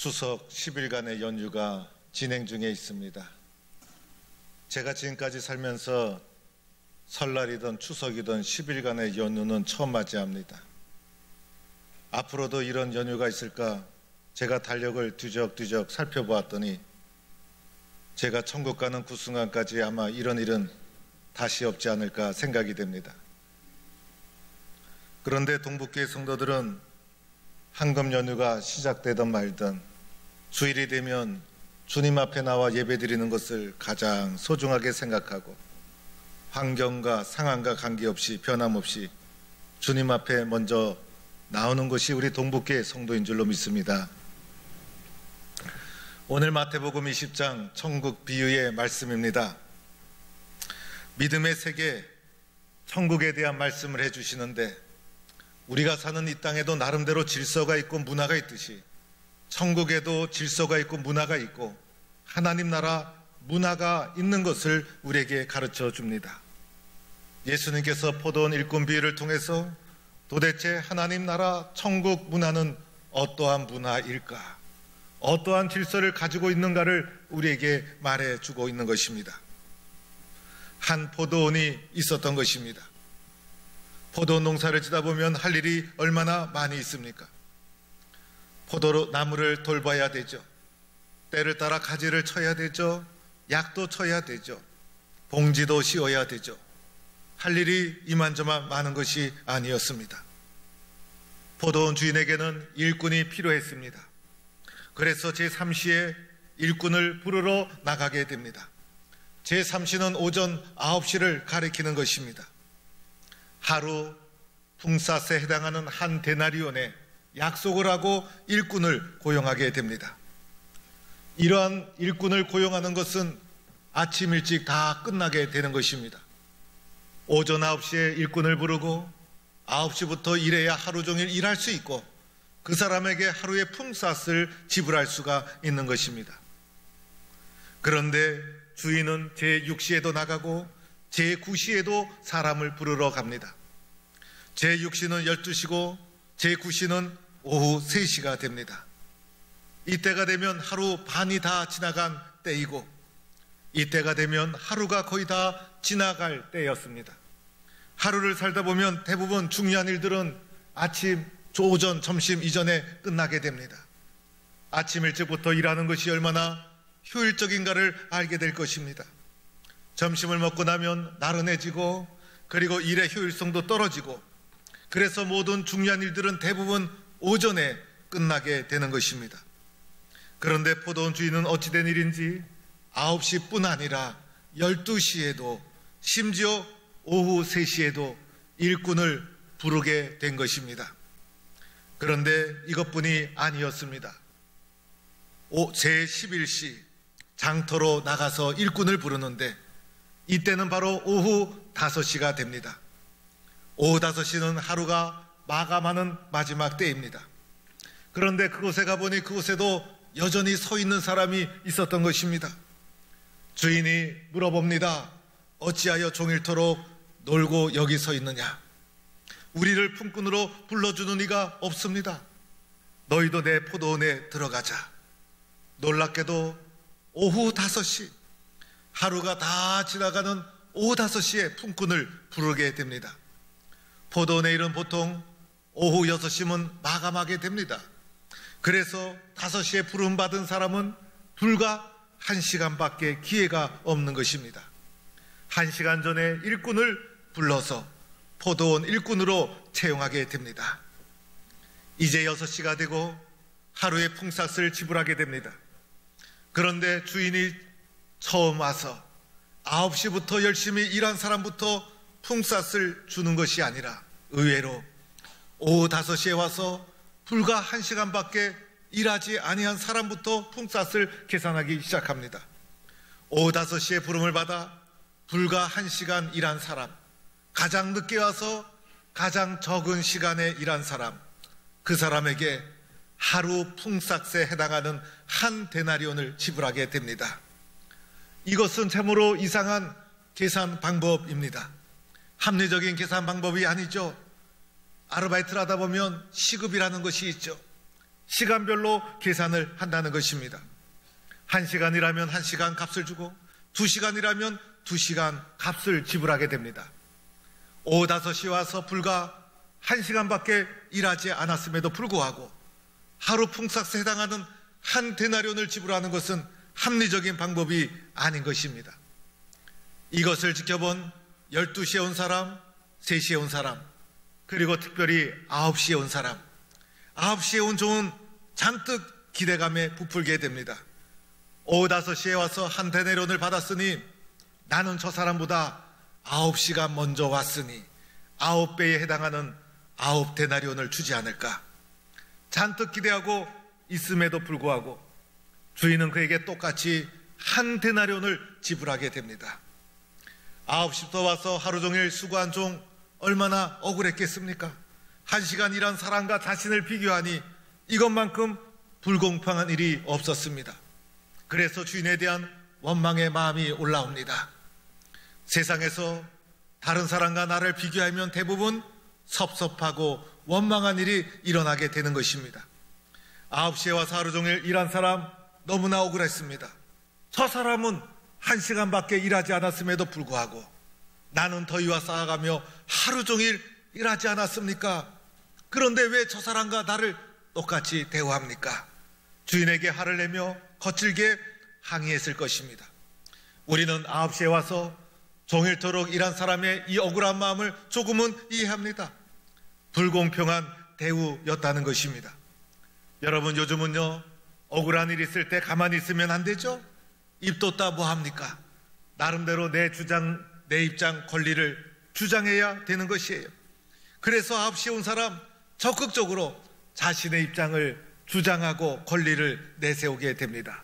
추석 10일간의 연휴가 진행 중에 있습니다. 제가 지금까지 살면서 설날이든 추석이든 10일간의 연휴는 처음 맞이합니다. 앞으로도 이런 연휴가 있을까 제가 달력을 뒤적뒤적 살펴보았더니 제가 천국 가는 그 순간까지 아마 이런 일은 다시 없지 않을까 생각이 됩니다. 그런데 동북교회 성도들은 황금 연휴가 시작되든 말든 주일이 되면 주님 앞에 나와 예배드리는 것을 가장 소중하게 생각하고 환경과 상황과 관계없이 변함없이 주님 앞에 먼저 나오는 것이 우리 동북교회 성도인 줄로 믿습니다. 오늘 마태복음 20장 천국 비유의 말씀입니다. 믿음의 세계 천국에 대한 말씀을 해주시는데 우리가 사는 이 땅에도 나름대로 질서가 있고 문화가 있듯이 천국에도 질서가 있고 문화가 있고 하나님 나라 문화가 있는 것을 우리에게 가르쳐 줍니다. 예수님께서 포도원 일꾼 비유를 통해서 도대체 하나님 나라 천국 문화는 어떠한 문화일까? 어떠한 질서를 가지고 있는가를 우리에게 말해주고 있는 것입니다. 한 포도원이 있었던 것입니다. 포도 농사를 짓다 보면 할 일이 얼마나 많이 있습니까? 포도나무를 돌봐야 되죠. 때를 따라 가지를 쳐야 되죠. 약도 쳐야 되죠. 봉지도 씌워야 되죠. 할 일이 이만저만 많은 것이 아니었습니다. 포도원 주인에게는 일꾼이 필요했습니다. 그래서 제3시에 일꾼을 부르러 나가게 됩니다. 제3시는 오전 9시를 가리키는 것입니다. 하루 품삯에 해당하는 한 데나리온에 약속을 하고 일꾼을 고용하게 됩니다. 이러한 일꾼을 고용하는 것은 아침 일찍 다 끝나게 되는 것입니다. 오전 9시에 일꾼을 부르고 9시부터 일해야 하루 종일 일할 수 있고 그 사람에게 하루의 품삯을 지불할 수가 있는 것입니다. 그런데 주인은 제6시에도 나가고 제9시에도 사람을 부르러 갑니다. 제6시는 12시고 제9시는 오후 3시가 됩니다. 이때가 되면 하루 반이 다 지나간 때이고 이때가 되면 하루가 거의 다 지나갈 때였습니다. 하루를 살다 보면 대부분 중요한 일들은 아침, 오전, 점심 이전에 끝나게 됩니다. 아침 일찍부터 일하는 것이 얼마나 효율적인가를 알게 될 것입니다. 점심을 먹고 나면 나른해지고 그리고 일의 효율성도 떨어지고 그래서 모든 중요한 일들은 대부분 오전에 끝나게 되는 것입니다. 그런데 포도원 주인은 어찌된 일인지 9시뿐 아니라 12시에도 심지어 오후 3시에도 일꾼을 부르게 된 것입니다. 그런데 이것뿐이 아니었습니다. 제11시 장터로 나가서 일꾼을 부르는데 이때는 바로 오후 5시가 됩니다. 오후 5시는 하루가 마감하는 마지막 때입니다. 그런데 그곳에 가보니 그곳에도 여전히 서 있는 사람이 있었던 것입니다. 주인이 물어봅니다. 어찌하여 종일토록 놀고 여기 서 있느냐? 우리를 품꾼으로 불러주는 이가 없습니다. 너희도 내 포도원에 들어가자. 놀랍게도 오후 5시 하루가 다 지나가는 오후 5시에 품꾼을 부르게 됩니다. 포도원의 일은 보통 오후 6시면 마감하게 됩니다. 그래서 5시에 부름받은 사람은 불과 1시간밖에 기회가 없는 것입니다. 1시간 전에 일꾼을 불러서 포도원 일꾼으로 채용하게 됩니다. 이제 6시가 되고 하루의 품삯을 지불하게 됩니다. 그런데 주인이 처음 와서 9시부터 열심히 일한 사람부터 품삯을 주는 것이 아니라 의외로 오후 5시에 와서 불과 1시간밖에 일하지 아니한 사람부터 품삯을 계산하기 시작합니다. 오후 5시에 부름을 받아 불과 1시간 일한 사람, 가장 늦게 와서 가장 적은 시간에 일한 사람, 그 사람에게 하루 품삯에 해당하는 한 데나리온을 지불하게 됩니다. 이것은 참으로 이상한 계산 방법입니다. 합리적인 계산 방법이 아니죠. 아르바이트를 하다 보면 시급이라는 것이 있죠. 시간별로 계산을 한다는 것입니다. 1시간이라면 1시간 값을 주고 2시간이라면 2시간 값을 지불하게 됩니다. 오후 5시에 와서 불과 1시간밖에 일하지 않았음에도 불구하고 하루 풍삭스에 해당하는 한 데나리온을 지불하는 것은 합리적인 방법이 아닌 것입니다. 이것을 지켜본 12시에 온 사람, 3시에 온 사람, 그리고 특별히 9시에 온 사람, 9시에 온 종은 잔뜩 기대감에 부풀게 됩니다. 오후 5시에 와서 한 데나리온을 받았으니 나는 저 사람보다 9시간 먼저 왔으니 9배에 해당하는 9데나리온을 주지 않을까. 잔뜩 기대하고 있음에도 불구하고 주인은 그에게 똑같이 한 데나리온을 지불하게 됩니다. 9시부터 와서 하루 종일 수고한 종 얼마나 억울했겠습니까? 1시간 일한 사람과 자신을 비교하니 이것만큼 불공평한 일이 없었습니다. 그래서 주인에 대한 원망의 마음이 올라옵니다. 세상에서 다른 사람과 나를 비교하면 대부분 섭섭하고 원망한 일이 일어나게 되는 것입니다. 9시에 와서 하루 종일 일한 사람 너무나 억울했습니다. 저 사람은 1시간밖에 일하지 않았음에도 불구하고 나는 더위와 싸워가며 하루 종일 일하지 않았습니까? 그런데 왜 저 사람과 나를 똑같이 대우합니까? 주인에게 화를 내며 거칠게 항의했을 것입니다. 우리는 9시에 와서 종일토록 일한 사람의 이 억울한 마음을 조금은 이해합니다. 불공평한 대우였다는 것입니다. 여러분, 요즘은요, 억울한 일이 있을 때 가만히 있으면 안 되죠? 입 뒀다 뭐 합니까? 나름대로 내 주장, 내 입장, 권리를 주장해야 되는 것이에요. 그래서 9시에 온 사람 적극적으로 자신의 입장을 주장하고 권리를 내세우게 됩니다.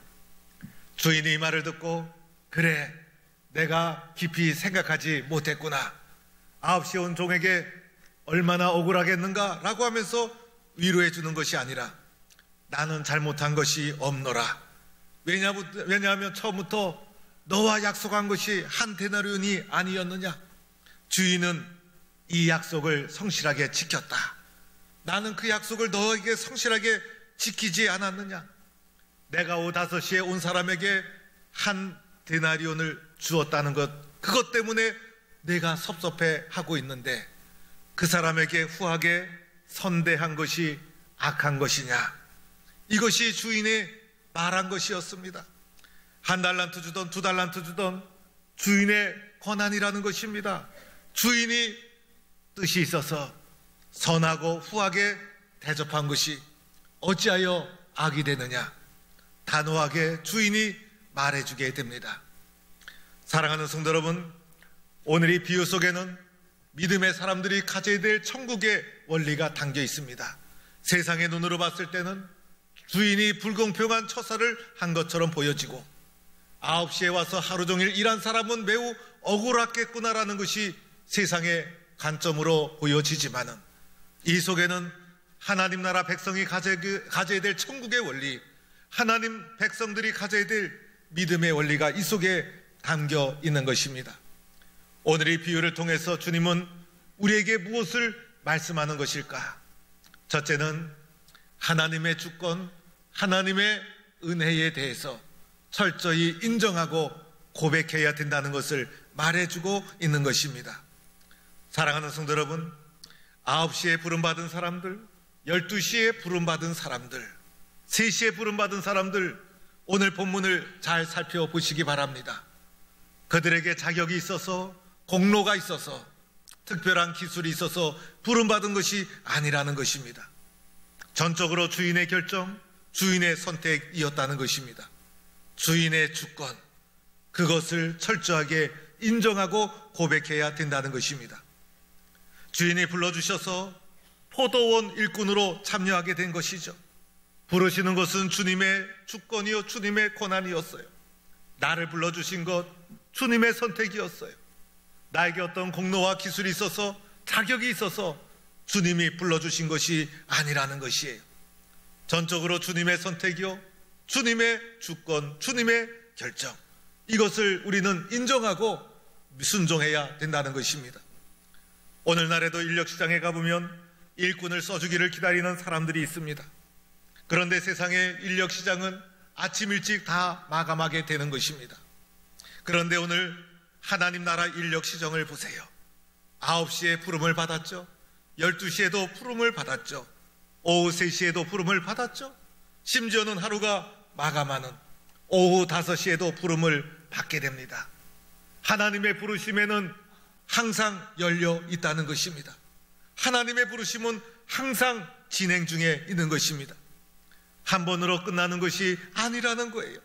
주인이 이 말을 듣고 그래, 내가 깊이 생각하지 못했구나. 9시에 온 종에게 얼마나 억울하겠는가 라고 하면서 위로해 주는 것이 아니라 나는 잘못한 것이 없노라. 왜냐하면 처음부터 너와 약속한 것이 한 데나리온이 아니었느냐. 주인은 이 약속을 성실하게 지켰다. 나는 그 약속을 너에게 성실하게 지키지 않았느냐. 내가 오후 5시에 온 사람에게 한 데나리온을 주었다는 것, 그것 때문에 내가 섭섭해 하고 있는데 그 사람에게 후하게 선대한 것이 악한 것이냐. 이것이 주인이 말한 것이었습니다. 1달란트 주던 2달란트 주던 주인의 권한이라는 것입니다. 주인이 뜻이 있어서 선하고 후하게 대접한 것이 어찌하여 악이 되느냐. 단호하게 주인이 말해주게 됩니다. 사랑하는 성도 여러분, 오늘 이 비유 속에는 믿음의 사람들이 가져야 될 천국의 원리가 담겨 있습니다. 세상의 눈으로 봤을 때는 주인이 불공평한 처사를 한 것처럼 보여지고 9시에 와서 하루 종일 일한 사람은 매우 억울했겠구나라는 것이 세상의 관점으로 보여지지만은 이 속에는 하나님 나라 백성이 가져야 될 천국의 원리, 하나님 백성들이 가져야 될 믿음의 원리가 이 속에 담겨 있는 것입니다. 오늘 이 비유를 통해서 주님은 우리에게 무엇을 말씀하는 것일까? 첫째는 하나님의 주권, 하나님의 은혜에 대해서 철저히 인정하고 고백해야 된다는 것을 말해주고 있는 것입니다. 사랑하는 성도 여러분, 9시에 부름받은 사람들, 12시에 부름받은 사람들, 3시에 부름받은 사람들, 오늘 본문을 잘 살펴보시기 바랍니다. 그들에게 자격이 있어서, 공로가 있어서, 특별한 기술이 있어서 부름받은 것이 아니라는 것입니다. 전적으로 주인의 결정, 주인의 선택이었다는 것입니다. 주인의 주권, 그것을 철저하게 인정하고 고백해야 된다는 것입니다. 주인이 불러주셔서 포도원 일꾼으로 참여하게 된 것이죠. 부르시는 것은 주님의 주권이요, 주님의 권한이었어요. 나를 불러주신 것, 주님의 선택이었어요. 나에게 어떤 공로와 기술이 있어서, 자격이 있어서 주님이 불러주신 것이 아니라는 것이에요. 전적으로 주님의 선택이요, 주님의 주권, 주님의 결정, 이것을 우리는 인정하고 순종해야 된다는 것입니다. 오늘날에도 인력시장에 가보면 일꾼을 써주기를 기다리는 사람들이 있습니다. 그런데 세상의 인력 시장은 아침 일찍 다 마감하게 되는 것입니다. 그런데 오늘 하나님 나라 인력 시정을 보세요. 9시에 부름을 받았죠. 12시에도 부름을 받았죠. 오후 3시에도 부름을 받았죠. 심지어는 하루가 마감하는 오후 5시에도 부름을 받게 됩니다. 하나님의 부르심에는 항상 열려 있다는 것입니다. 하나님의 부르심은 항상 진행 중에 있는 것입니다. 한 번으로 끝나는 것이 아니라는 거예요.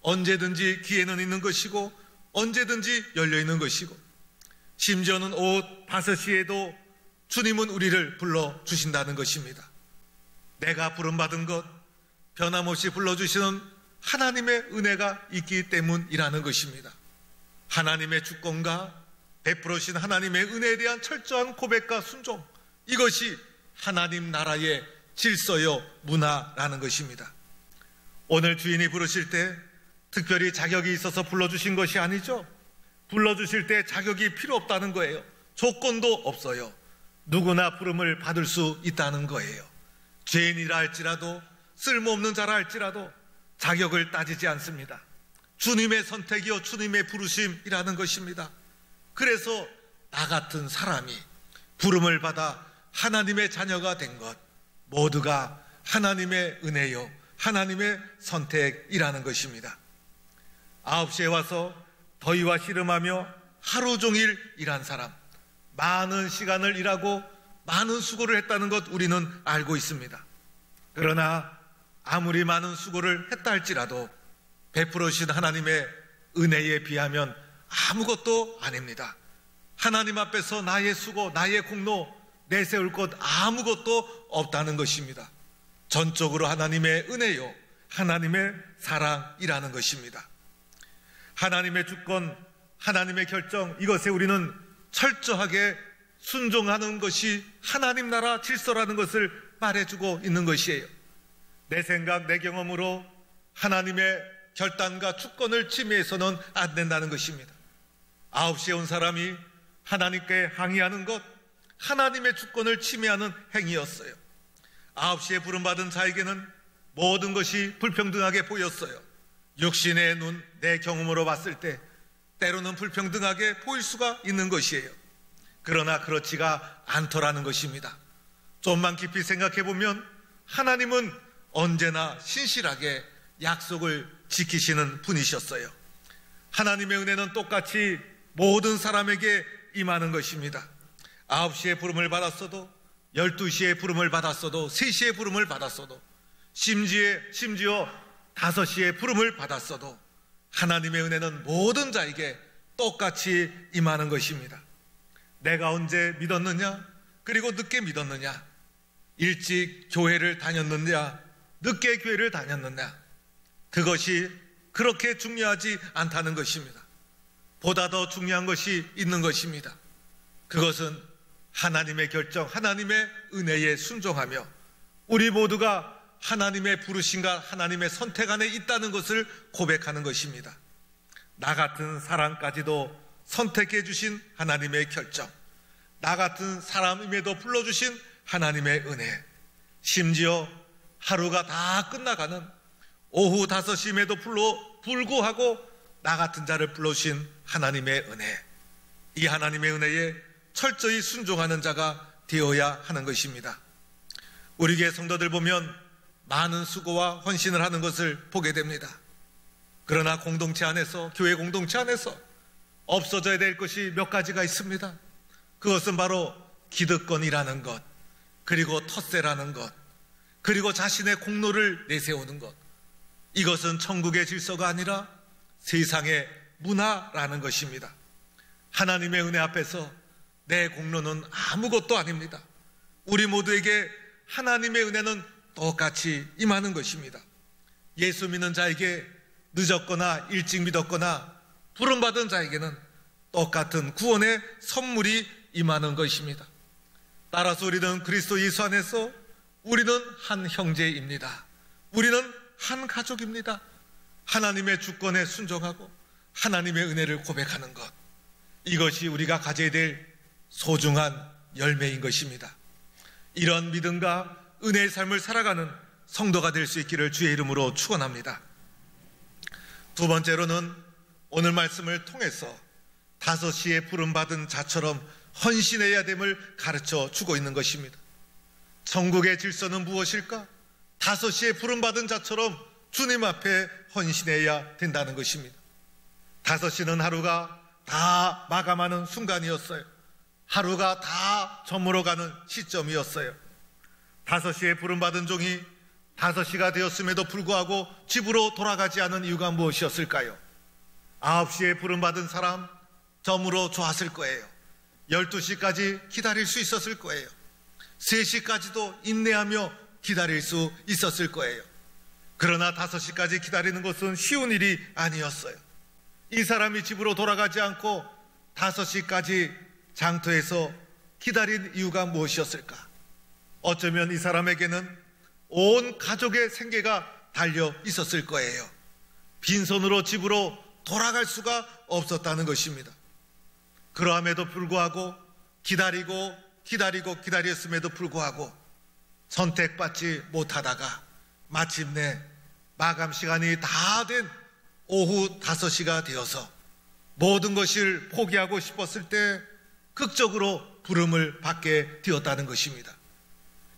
언제든지 기회는 있는 것이고 언제든지 열려 있는 것이고, 심지어는 오후 5시에도 주님은 우리를 불러주신다는 것입니다. 내가 부름받은 것, 변함없이 불러주시는 하나님의 은혜가 있기 때문이라는 것입니다. 하나님의 주권과 베풀으신 하나님의 은혜에 대한 철저한 고백과 순종, 이것이 하나님 나라의 질서요 문화라는 것입니다. 오늘 주인이 부르실 때 특별히 자격이 있어서 불러주신 것이 아니죠. 불러주실 때 자격이 필요 없다는 거예요. 조건도 없어요. 누구나 부름을 받을 수 있다는 거예요. 죄인이라 할지라도, 쓸모없는 자라 할지라도 자격을 따지지 않습니다. 주님의 선택이요 주님의 부르심이라는 것입니다. 그래서 나 같은 사람이 부름을 받아 하나님의 자녀가 된 것, 모두가 하나님의 은혜요 하나님의 선택이라는 것입니다. 9시에 와서 더위와 씨름하며 하루 종일 일한 사람, 많은 시간을 일하고 많은 수고를 했다는 것 우리는 알고 있습니다. 그러나 아무리 많은 수고를 했다 할지라도 베풀어 주신 하나님의 은혜에 비하면 아무것도 아닙니다. 하나님 앞에서 나의 수고, 나의 공로 내세울 것 아무것도 없다는 것입니다. 전적으로 하나님의 은혜요 하나님의 사랑이라는 것입니다. 하나님의 주권, 하나님의 결정, 이것에 우리는 철저하게 순종하는 것이 하나님 나라 질서라는 것을 말해주고 있는 것이에요. 내 생각, 내 경험으로 하나님의 결단과 주권을 침해해서는 안 된다는 것입니다. 9시에 온 사람이 하나님께 항의하는 것, 하나님의 주권을 침해하는 행위였어요. 9시에 부름받은 자에게는 모든 것이 불평등하게 보였어요. 육신의 눈, 내 경험으로 봤을 때 때로는 불평등하게 보일 수가 있는 것이에요. 그러나 그렇지가 않더라는 것입니다. 좀만 깊이 생각해 보면 하나님은 언제나 신실하게 약속을 지키시는 분이셨어요. 하나님의 은혜는 똑같이 모든 사람에게 임하는 것입니다. 9시에 부름을 받았어도, 12시에 부름을 받았어도, 3시에 부름을 받았어도, 심지어 5시에 부름을 받았어도 하나님의 은혜는 모든 자에게 똑같이 임하는 것입니다. 내가 언제 믿었느냐, 그리고 늦게 믿었느냐, 일찍 교회를 다녔느냐, 늦게 교회를 다녔느냐, 그것이 그렇게 중요하지 않다는 것입니다. 보다 더 중요한 것이 있는 것입니다. 그것은 하나님의 결정, 하나님의 은혜에 순종하며 우리 모두가 하나님의 부르심과 하나님의 선택 안에 있다는 것을 고백하는 것입니다. 나 같은 사람까지도 선택해 주신 하나님의 결정, 나 같은 사람임에도 불러주신 하나님의 은혜, 심지어 하루가 다 끝나가는 오후 5시임에도 불구하고 나 같은 자를 불러주신 하나님의 은혜, 이 하나님의 은혜에 철저히 순종하는 자가 되어야 하는 것입니다. 우리 교회 성도들 보면 많은 수고와 헌신을 하는 것을 보게 됩니다. 그러나 공동체 안에서, 교회 공동체 안에서 없어져야 될 것이 몇 가지가 있습니다. 그것은 바로 기득권이라는 것, 그리고 텃세라는 것, 그리고 자신의 공로를 내세우는 것. 이것은 천국의 질서가 아니라 세상의 문화라는 것입니다. 하나님의 은혜 앞에서 내 공로는 아무것도 아닙니다. 우리 모두에게 하나님의 은혜는 똑같이 임하는 것입니다. 예수 믿는 자에게 늦었거나 일찍 믿었거나 부름받은 자에게는 똑같은 구원의 선물이 임하는 것입니다. 따라서 우리는 그리스도 예수 안에서 우리는 한 형제입니다. 우리는 한 가족입니다. 하나님의 주권에 순종하고 하나님의 은혜를 고백하는 것, 이것이 우리가 가져야 될 소중한 열매인 것입니다. 이런 믿음과 은혜의 삶을 살아가는 성도가 될 수 있기를 주의 이름으로 축원합니다. 두 번째로는 오늘 말씀을 통해서 5시에 부름받은 자처럼 헌신해야 됨을 가르쳐 주고 있는 것입니다. 천국의 질서는 무엇일까? 5시에 부름받은 자처럼 주님 앞에 헌신해야 된다는 것입니다. 5시는 하루가 다 마감하는 순간이었어요. 하루가 다 저물어가는 시점이었어요. 5시에 부름받은 종이 5시가 되었음에도 불구하고 집으로 돌아가지 않은 이유가 무엇이었을까요? 9시에 부름받은 사람 저물어 좋았을 거예요. 12시까지 기다릴 수 있었을 거예요. 3시까지도 인내하며 기다릴 수 있었을 거예요. 그러나 5시까지 기다리는 것은 쉬운 일이 아니었어요. 이 사람이 집으로 돌아가지 않고 5시까지 장터에서 기다린 이유가 무엇이었을까? 어쩌면 이 사람에게는 온 가족의 생계가 달려 있었을 거예요. 빈손으로 집으로 돌아갈 수가 없었다는 것입니다. 그러함에도 불구하고 기다렸음에도 불구하고 선택받지 못하다가 마침내 마감 시간이 다 된 오후 5시가 되어서 모든 것을 포기하고 싶었을 때 극적으로 부름을 받게 되었다는 것입니다.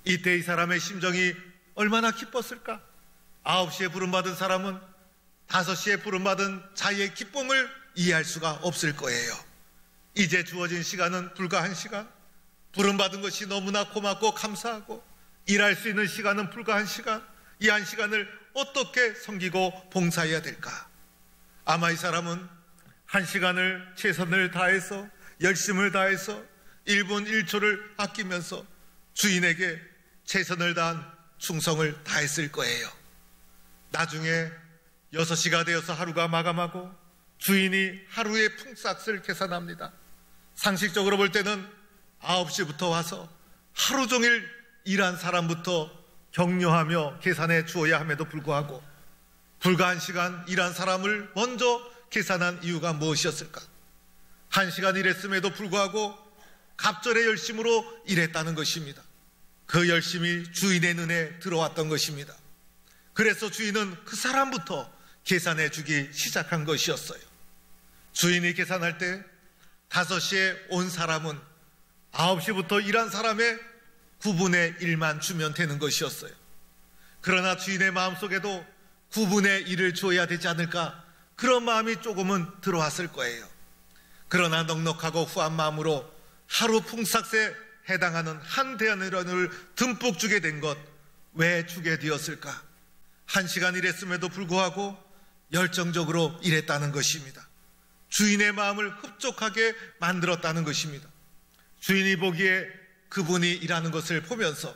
이때 이 사람의 심정이 얼마나 기뻤을까? 9시에 부름받은 사람은 5시에 부름받은 자의 기쁨을 이해할 수가 없을 거예요. 이제 주어진 시간은 불과 1시간, 부름받은 것이 너무나 고맙고 감사하고 일할 수 있는 시간은 불과 1시간, 이 1시간을 어떻게 섬기고 봉사해야 될까? 아마 이 사람은 1시간을 최선을 다해서 열심을 다해서 1분 1초를 아끼면서 주인에게 최선을 다한 충성을 다했을 거예요. 나중에 6시가 되어서 하루가 마감하고 주인이 하루의 품삯을 계산합니다. 상식적으로 볼 때는 9시부터 와서 하루 종일 일한 사람부터 격려하며 계산해 주어야 함에도 불구하고 불과 1시간 일한 사람을 먼저 계산한 이유가 무엇이었을까? 1시간 일했음에도 불구하고 갑절의 열심으로 일했다는 것입니다. 그 열심이 주인의 눈에 들어왔던 것입니다. 그래서 주인은 그 사람부터 계산해 주기 시작한 것이었어요. 주인이 계산할 때 5시에 온 사람은 9시부터 일한 사람의 9분의 1만 주면 되는 것이었어요. 그러나 주인의 마음속에도 9분의 1을 줘야 되지 않을까, 그런 마음이 조금은 들어왔을 거예요. 그러나 넉넉하고 후한 마음으로 하루 품삯에 해당하는 한 대안을 듬뿍 주게 된 것, 왜 주게 되었을까? 1시간 일했음에도 불구하고 열정적으로 일했다는 것입니다. 주인의 마음을 흡족하게 만들었다는 것입니다. 주인이 보기에 그분이 일하는 것을 보면서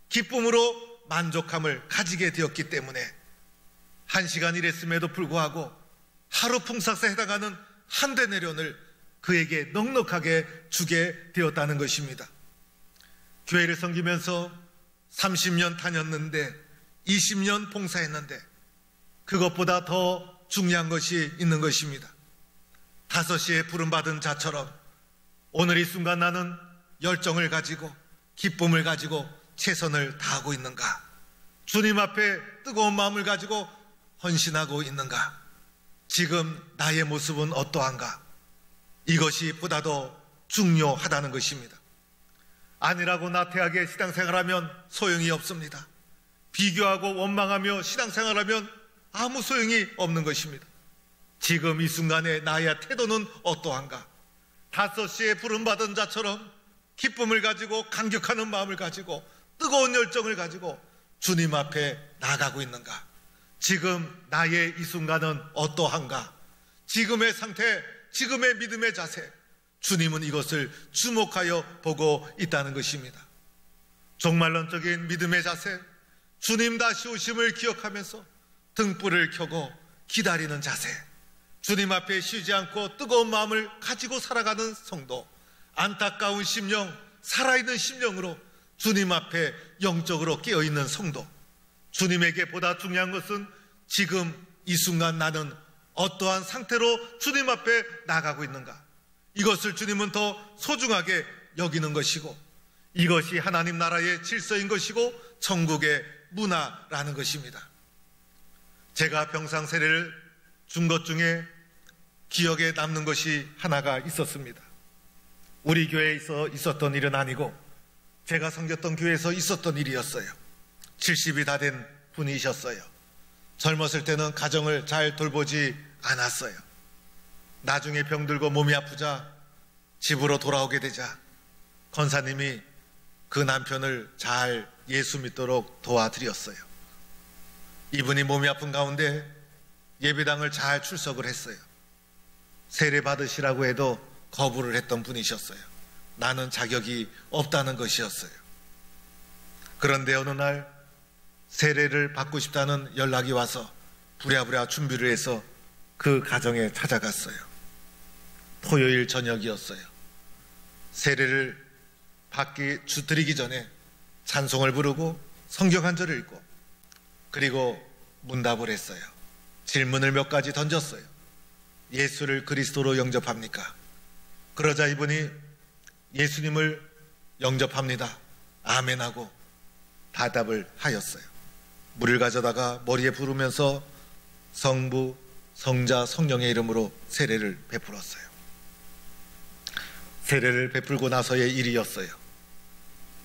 기쁨으로 만족함을 가지게 되었기 때문에 1시간 일했음에도 불구하고 하루 품삯에 해당하는 한 데나리온을 그에게 넉넉하게 주게 되었다는 것입니다. 교회를 섬기면서 30년 다녔는데 20년 봉사했는데 그것보다 더 중요한 것이 있는 것입니다. 5시에 부름받은 자처럼 오늘 이 순간 나는 열정을 가지고 기쁨을 가지고 최선을 다하고 있는가? 주님 앞에 뜨거운 마음을 가지고 헌신하고 있는가? 지금 나의 모습은 어떠한가? 이것이 보다 더 중요하다는 것입니다. 아니라고 나태하게 신앙생활하면 소용이 없습니다. 비교하고 원망하며 신앙생활하면 아무 소용이 없는 것입니다. 지금 이 순간에 나의 태도는 어떠한가? 5시에 부름받은 자처럼 기쁨을 가지고 감격하는 마음을 가지고 뜨거운 열정을 가지고 주님 앞에 나가고 있는가? 지금 나의 이 순간은 어떠한가? 지금의 상태, 지금의 믿음의 자세, 주님은 이것을 주목하여 보고 있다는 것입니다. 종말론적인 믿음의 자세, 주님 다시 오심을 기억하면서 등불을 켜고 기다리는 자세, 주님 앞에 쉬지 않고 뜨거운 마음을 가지고 살아가는 성도, 안타까운 심령, 살아있는 심령으로 주님 앞에 영적으로 깨어있는 성도, 주님에게 보다 중요한 것은 지금 이 순간 나는 어떠한 상태로 주님 앞에 나가고 있는가? 이것을 주님은 더 소중하게 여기는 것이고, 이것이 하나님 나라의 질서인 것이고 천국의 문화라는 것입니다. 제가 병상 세례를 준 것 중에 기억에 남는 것이 하나가 있었습니다. 우리 교회에 있었던 일은 아니고 제가 섬겼던 교회에서 있었던 일이었어요. 70이 다 된 분이셨어요. 젊었을 때는 가정을 잘 돌보지 않았어요. 나중에 병들고 몸이 아프자 집으로 돌아오게 되자 권사님이 그 남편을 잘 예수 믿도록 도와드렸어요. 이분이 몸이 아픈 가운데 예배당을 잘 출석을 했어요. 세례 받으시라고 해도 거부를 했던 분이셨어요. 나는 자격이 없다는 것이었어요. 그런데 어느 날 세례를 받고 싶다는 연락이 와서 부랴부랴 준비를 해서 그 가정에 찾아갔어요. 토요일 저녁이었어요. 세례를 드리기 전에 찬송을 부르고 성경 한 절을 읽고 그리고 문답을 했어요. 질문을 몇 가지 던졌어요. 예수를 그리스도로 영접합니까? 그러자 이분이 예수님을 영접합니다. 아멘하고 대답을 하였어요. 물을 가져다가 머리에 부르면서 성부, 성자, 성령의 이름으로 세례를 베풀었어요. 세례를 베풀고 나서의 일이었어요.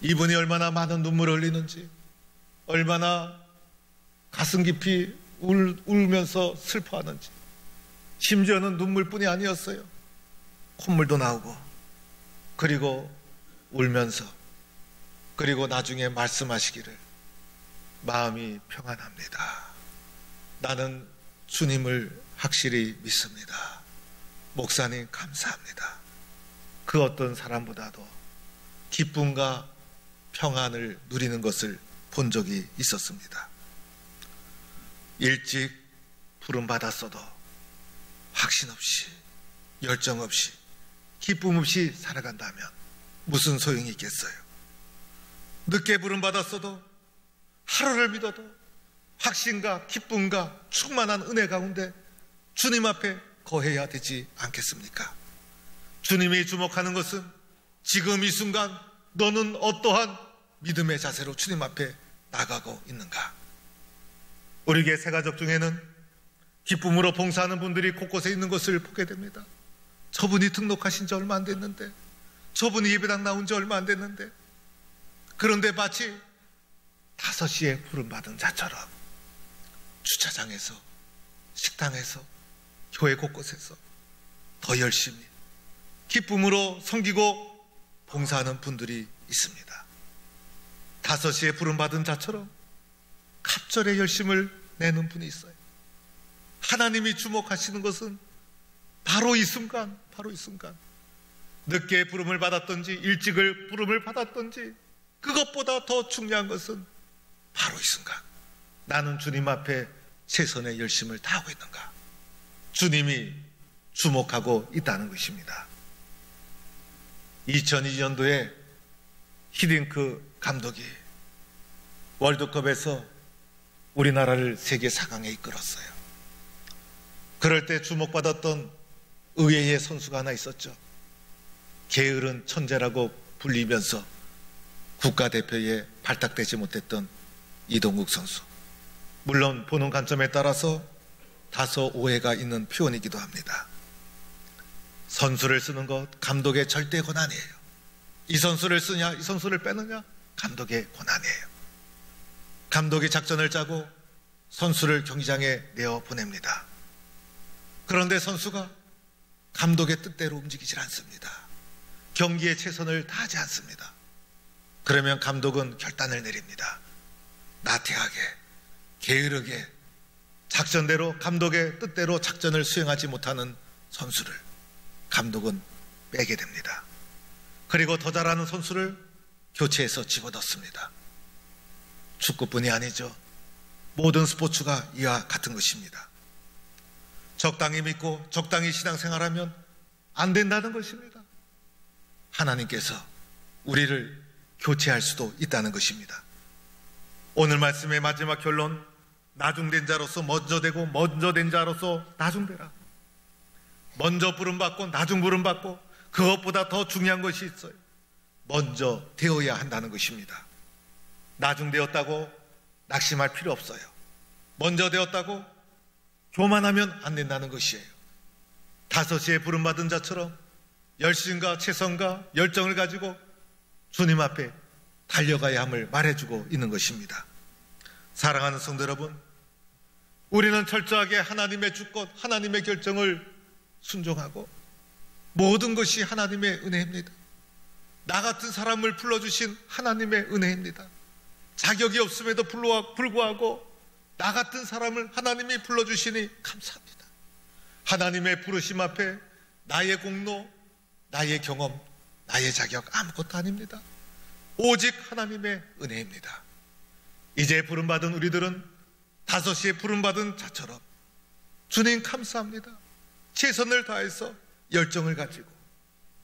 이분이 얼마나 많은 눈물을 흘리는지, 얼마나 가슴 깊이 울면서 슬퍼하는지, 심지어는 눈물뿐이 아니었어요. 콧물도 나오고, 그리고 울면서, 그리고 나중에 말씀하시기를 마음이 평안합니다. 나는 주님을 확실히 믿습니다. 목사님 감사합니다. 그 어떤 사람보다도 기쁨과 평안을 누리는 것을 본 적이 있었습니다. 일찍 부름받았어도 확신 없이, 열정 없이, 기쁨 없이 살아간다면 무슨 소용이 있겠어요? 늦게 부름받았어도 하루를 믿어도 확신과 기쁨과 충만한 은혜 가운데 주님 앞에 거해야 되지 않겠습니까? 주님이 주목하는 것은 지금 이 순간 너는 어떠한 믿음의 자세로 주님 앞에 나가고 있는가? 우리 교회 새가족 중에는 기쁨으로 봉사하는 분들이 곳곳에 있는 것을 보게 됩니다. 저분이 등록하신 지 얼마 안 됐는데, 저분이 예배당 나온 지 얼마 안 됐는데, 그런데 마치 5시에 부름받은 자처럼 주차장에서, 식당에서, 교회 곳곳에서 더 열심히 기쁨으로 섬기고 봉사하는 분들이 있습니다. 5시에 부름받은 자처럼 갑절의 열심을 내는 분이 있어요. 하나님이 주목하시는 것은 바로 이 순간, 바로 이 순간. 늦게 부름을 받았던지 일찍을 부름을 받았던지 그것보다 더 중요한 것은 바로 이 순간. 나는 주님 앞에 최선의 열심을 다하고 있는가? 주님이 주목하고 있다는 것입니다. 2002년도에 히딩크 감독이 월드컵에서 우리나라를 세계 4강에 이끌었어요. 그럴 때 주목받았던 의외의 선수가 하나 있었죠. 게으른 천재라고 불리면서 국가대표에 발탁되지 못했던 이동국 선수. 물론 보는 관점에 따라서 다소 오해가 있는 표현이기도 합니다. 선수를 쓰는 것 감독의 절대 권한이에요. 이 선수를 쓰냐, 이 선수를 빼느냐, 감독의 권한이에요. 감독이 작전을 짜고 선수를 경기장에 내어 보냅니다. 그런데 선수가 감독의 뜻대로 움직이질 않습니다. 경기에 최선을 다하지 않습니다. 그러면 감독은 결단을 내립니다. 나태하게, 게으르게, 작전대로, 감독의 뜻대로 작전을 수행하지 못하는 선수를 감독은 빼게 됩니다. 그리고 더 잘하는 선수를 교체해서 집어넣습니다. 축구뿐이 아니죠. 모든 스포츠가 이와 같은 것입니다. 적당히 믿고 적당히 신앙생활하면 안 된다는 것입니다. 하나님께서 우리를 교체할 수도 있다는 것입니다. 오늘 말씀의 마지막 결론, 나중된 자로서 먼저 되고 먼저 된 자로서 나중되라. 먼저 부름받고 나중 부름받고 그것보다 더 중요한 것이 있어요. 먼저 되어야 한다는 것입니다. 나중되었다고 낙심할 필요 없어요. 먼저 되었다고 교만하면 안 된다는 것이에요. 5시에 부름받은 자처럼 열심과 최선과 열정을 가지고 주님 앞에 달려가야 함을 말해주고 있는 것입니다. 사랑하는 성도 여러분, 우리는 철저하게 하나님의 주권, 하나님의 결정을 순종하고 모든 것이 하나님의 은혜입니다. 나 같은 사람을 불러주신 하나님의 은혜입니다. 자격이 없음에도 불구하고 나 같은 사람을 하나님이 불러주시니 감사합니다. 하나님의 부르심 앞에 나의 공로, 나의 경험, 나의 자격 아무것도 아닙니다. 오직 하나님의 은혜입니다. 이제 부름받은 우리들은 5시에 부름받은 자처럼 주님 감사합니다. 최선을 다해서 열정을 가지고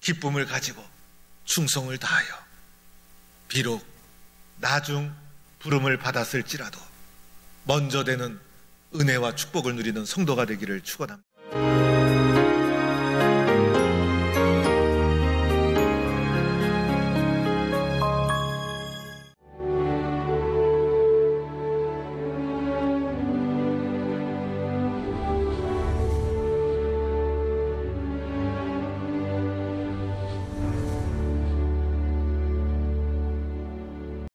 기쁨을 가지고 충성을 다하여 비록 나중 부름을 받았을지라도 먼저 되는 은혜와 축복을 누리는 성도가 되기를 축원합니다.